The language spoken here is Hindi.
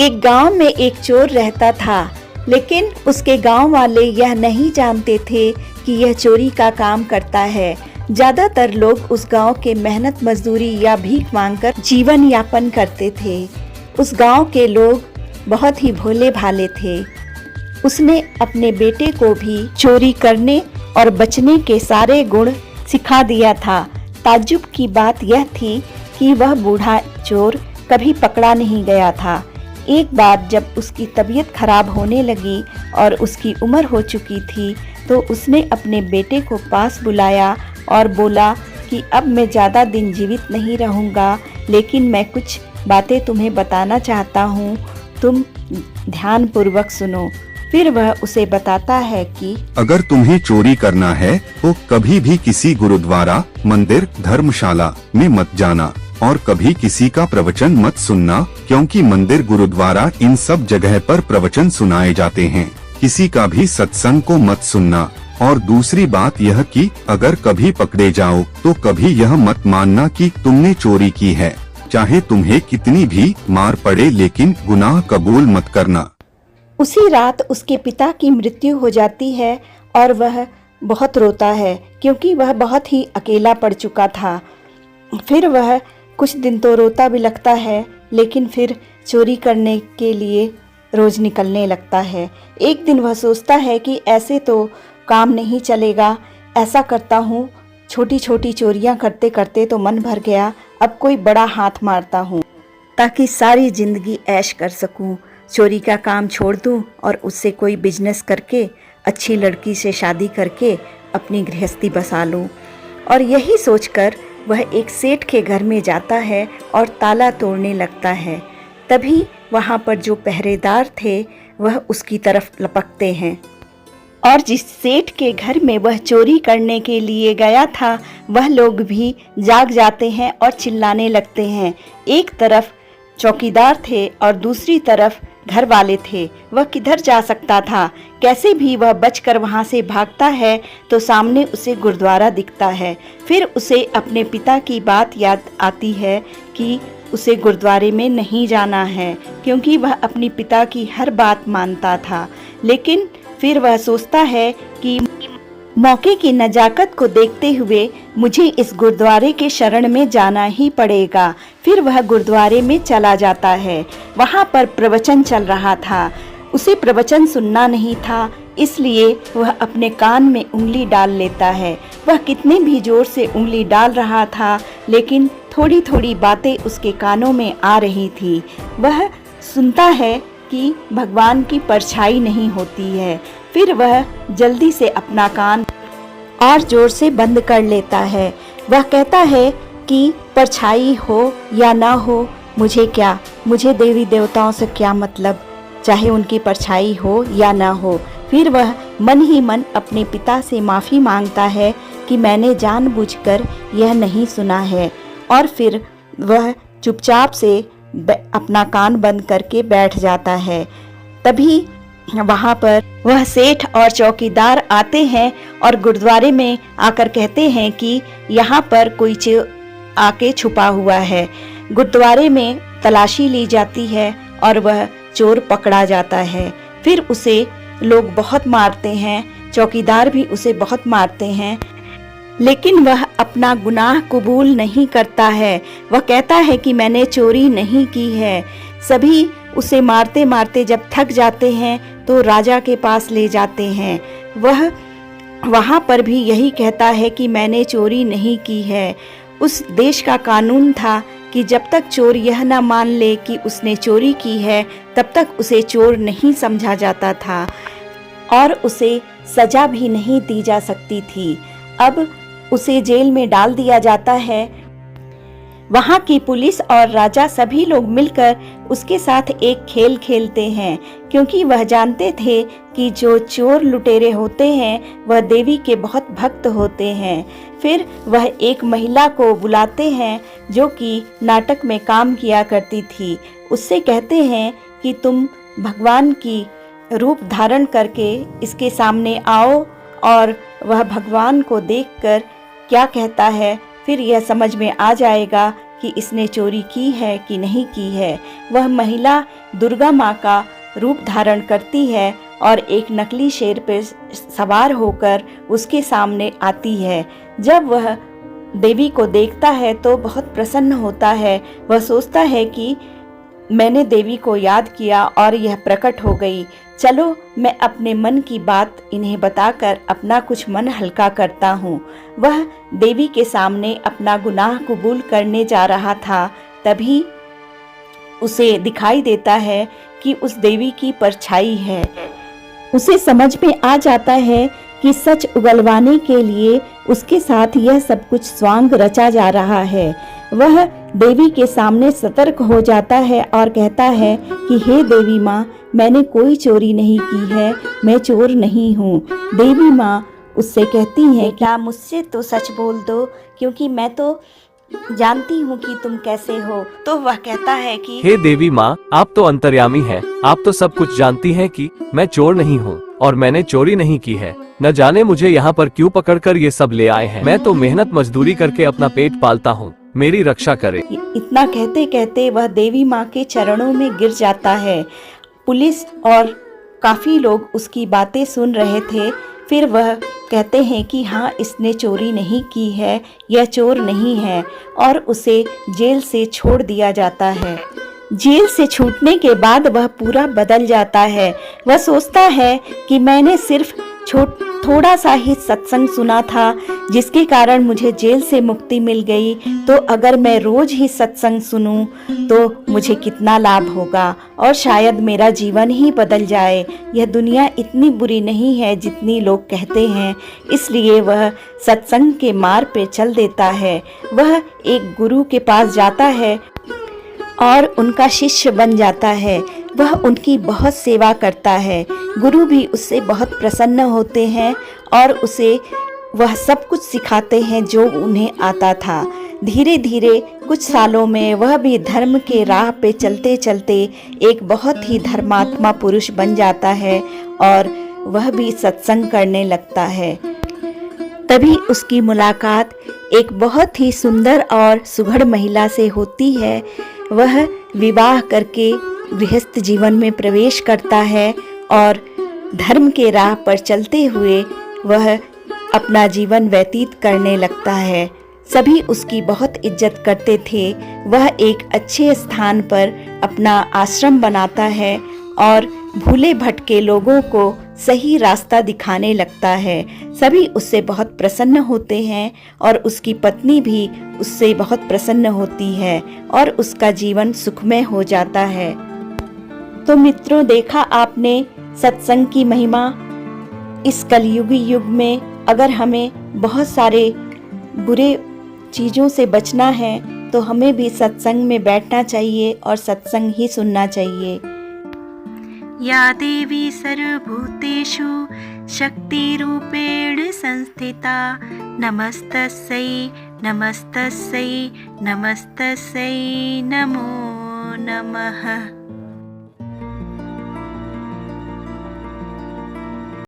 एक गांव में एक चोर रहता था, लेकिन उसके गांव वाले यह नहीं जानते थे कि यह चोरी का काम करता है। ज्यादातर लोग उस गांव के मेहनत मजदूरी या भीख मांगकर जीवन यापन करते थे। उस गांव के लोग बहुत ही भोले भाले थे। उसने अपने बेटे को भी चोरी करने और बचने के सारे गुण सिखा दिया था। ताज्जुब की बात यह थी कि वह बूढ़ा चोर कभी पकड़ा नहीं गया था। एक बार जब उसकी तबीयत खराब होने लगी और उसकी उम्र हो चुकी थी, तो उसने अपने बेटे को पास बुलाया और बोला कि अब मैं ज़्यादा दिन जीवित नहीं रहूँगा, लेकिन मैं कुछ बातें तुम्हें बताना चाहता हूँ, तुम ध्यानपूर्वक सुनो। फिर वह उसे बताता है कि अगर तुम्हें चोरी करना है तो कभी भी किसी गुरुद्वारा, मंदिर, धर्मशाला में मत जाना और कभी किसी का प्रवचन मत सुनना, क्योंकि मंदिर, गुरुद्वारा इन सब जगह पर प्रवचन सुनाए जाते हैं। किसी का भी सत्संग को मत सुनना। और दूसरी बात यह कि अगर कभी पकड़े जाओ तो कभी यह मत मानना कि तुमने चोरी की है, चाहे तुम्हें कितनी भी मार पड़े, लेकिन गुनाह कबूल मत करना। उसी रात उसके पिता की मृत्यु हो जाती है और वह बहुत रोता है, क्योंकि वह बहुत ही अकेला पड़ चुका था। फिर वह कुछ दिन तो रोता भी लगता है, लेकिन फिर चोरी करने के लिए रोज निकलने लगता है। एक दिन वह सोचता है कि ऐसे तो काम नहीं चलेगा, ऐसा करता हूँ, छोटी छोटी चोरियाँ करते करते तो मन भर गया, अब कोई बड़ा हाथ मारता हूँ ताकि सारी जिंदगी ऐश कर सकूँ। चोरी का काम छोड़ दूँ और उससे कोई बिजनेस करके अच्छी लड़की से शादी करके अपनी गृहस्थी बसा लूँ। और यही सोचकर वह एक सेठ के घर में जाता है और ताला तोड़ने लगता है। तभी वहाँ पर जो पहरेदार थे वह उसकी तरफ लपकते हैं और जिस सेठ के घर में वह चोरी करने के लिए गया था, वह लोग भी जाग जाते हैं और चिल्लाने लगते हैं। एक तरफ चौकीदार थे और दूसरी तरफ घर वाले थे। वह किधर जा सकता था? कैसे भी वह बचकर वहां से भागता है तो सामने उसे गुरुद्वारा दिखता है। फिर उसे अपने पिता की बात याद आती है कि उसे गुरुद्वारे में नहीं जाना है, क्योंकि वह अपने पिता की हर बात मानता था। लेकिन फिर वह सोचता है कि मौके की नजाकत को देखते हुए मुझे इस गुरुद्वारे के शरण में जाना ही पड़ेगा। फिर वह गुरुद्वारे में चला जाता है। वहाँ पर प्रवचन चल रहा था। उसे प्रवचन सुनना नहीं था, इसलिए वह अपने कान में उंगली डाल लेता है। वह कितने भी जोर से उंगली डाल रहा था, लेकिन थोड़ी थोड़ी बातें उसके कानों में आ रही थी। वह सुनता है कि भगवान की परछाई नहीं होती है। फिर वह जल्दी से अपना कान और जोर से बंद कर लेता है। वह कहता है कि परछाई हो या ना हो, मुझे क्या, मुझे देवी देवताओं से क्या मतलब, चाहे उनकी परछाई हो या ना हो। फिर वह मन ही मन अपने पिता से माफ़ी मांगता है कि मैंने जानबूझकर यह नहीं सुना है, और फिर वह चुपचाप से अपना कान बंद करके बैठ जाता है। तभी वहाँ पर वह सेठ और चौकीदार आते हैं और गुरुद्वारे में आकर कहते हैं कि यहाँ पर कोई आके छुपा हुआ है। गुरुद्वारे में तलाशी ली जाती है और वह चोर पकड़ा जाता है। फिर उसे लोग बहुत मारते हैं, चौकीदार भी उसे बहुत मारते हैं, लेकिन वह अपना गुनाह कबूल नहीं करता है। वह कहता है कि मैंने चोरी नहीं की है। सभी उसे मारते मारते जब थक जाते हैं तो राजा के पास ले जाते हैं। वह वहाँ पर भी यही कहता है कि मैंने चोरी नहीं की है। उस देश का कानून था कि जब तक चोर यह ना मान ले कि उसने चोरी की है, तब तक उसे चोर नहीं समझा जाता था और उसे सजा भी नहीं दी जा सकती थी। अब उसे जेल में डाल दिया जाता है। वहाँ की पुलिस और राजा सभी लोग मिलकर उसके साथ एक खेल खेलते हैं, क्योंकि वह जानते थे कि जो चोर लुटेरे होते हैं वह देवी के बहुत भक्त होते हैं। फिर वह एक महिला को बुलाते हैं जो कि नाटक में काम किया करती थी। उससे कहते हैं कि तुम भगवान की रूप धारण करके इसके सामने आओ, और वह भगवान को देखकर क्या कहता है फिर यह समझ में आ जाएगा कि इसने चोरी की है कि नहीं की है। वह महिला दुर्गा माँ का रूप धारण करती है और एक नकली शेर पर सवार होकर उसके सामने आती है। जब वह देवी को देखता है तो बहुत प्रसन्न होता है। वह सोचता है कि मैंने देवी को याद किया और यह प्रकट हो गई। चलो मैं अपने मन की बात इन्हें बताकर अपना कुछ मन हल्का करता हूँ। वह देवी के सामने अपना गुनाह कबूल करने जा रहा था, तभी उसे दिखाई देता है कि उस देवी की परछाई है। उसे समझ में आ जाता है कि सच उगलवाने के लिए उसके साथ यह सब कुछ स्वांग रचा जा रहा है। वह देवी के सामने सतर्क हो जाता है और कहता है कि हे देवी माँ, मैंने कोई चोरी नहीं की है, मैं चोर नहीं हूँ। देवी माँ उससे कहती हैं, क्या मुझसे तो सच बोल दो, क्योंकि मैं तो जानती हूँ कि तुम कैसे हो। तो वह कहता है कि हे देवी माँ, आप तो अंतर्यामी हैं, आप तो सब कुछ जानती हैं कि मैं चोर नहीं हूँ और मैंने चोरी नहीं की है। न जाने मुझे यहाँ पर क्यों पकड़कर ये सब ले आए हैं। मैं तो मेहनत मजदूरी करके अपना पेट पालता हूँ, मेरी रक्षा करे। इतना कहते कहते वह देवी माँ के चरणों में गिर जाता है। पुलिस और काफी लोग उसकी बातें सुन रहे थे। फिर वह कहते हैं कि हाँ, इसने चोरी नहीं की है, यह चोर नहीं है, और उसे जेल से छोड़ दिया जाता है। जेल से छूटने के बाद वह पूरा बदल जाता है। वह सोचता है कि मैंने सिर्फ थोड़ा सा ही सत्संग सुना था, जिसके कारण मुझे जेल से मुक्ति मिल गई। तो अगर मैं रोज ही सत्संग सुनूं तो मुझे कितना लाभ होगा और शायद मेरा जीवन ही बदल जाए। यह दुनिया इतनी बुरी नहीं है जितनी लोग कहते हैं। इसलिए वह सत्संग के मार्ग पे चल देता है। वह एक गुरु के पास जाता है और उनका शिष्य बन जाता है। वह उनकी बहुत सेवा करता है। गुरु भी उससे बहुत प्रसन्न होते हैं और उसे वह सब कुछ सिखाते हैं जो उन्हें आता था। धीरे धीरे कुछ सालों में वह भी धर्म के राह पे चलते चलते एक बहुत ही धर्मात्मा पुरुष बन जाता है और वह भी सत्संग करने लगता है। तभी उसकी मुलाकात एक बहुत ही सुंदर और सुघड़ महिला से होती है। वह विवाह करके गृहस्थ जीवन में प्रवेश करता है और धर्म के राह पर चलते हुए वह अपना जीवन व्यतीत करने लगता है। सभी उसकी बहुत इज्जत करते थे। वह एक अच्छे स्थान पर अपना आश्रम बनाता है और भूले भटके लोगों को सही रास्ता दिखाने लगता है। सभी उससे बहुत प्रसन्न होते हैं और उसकी पत्नी भी उससे बहुत प्रसन्न होती है और उसका जीवन सुखमय हो जाता है। तो मित्रों, देखा आपने सत्संग की महिमा। इस कलयुगी युग में अगर हमें बहुत सारे बुरे चीज़ों से बचना है तो हमें भी सत्संग में बैठना चाहिए और सत्संग ही सुनना चाहिए। या देवी सर्वभूतेषु शक्तिरूपेण संस्थिता नमस्तस्यै नमस्तस्यै नमस्तस्यै नमो नमः।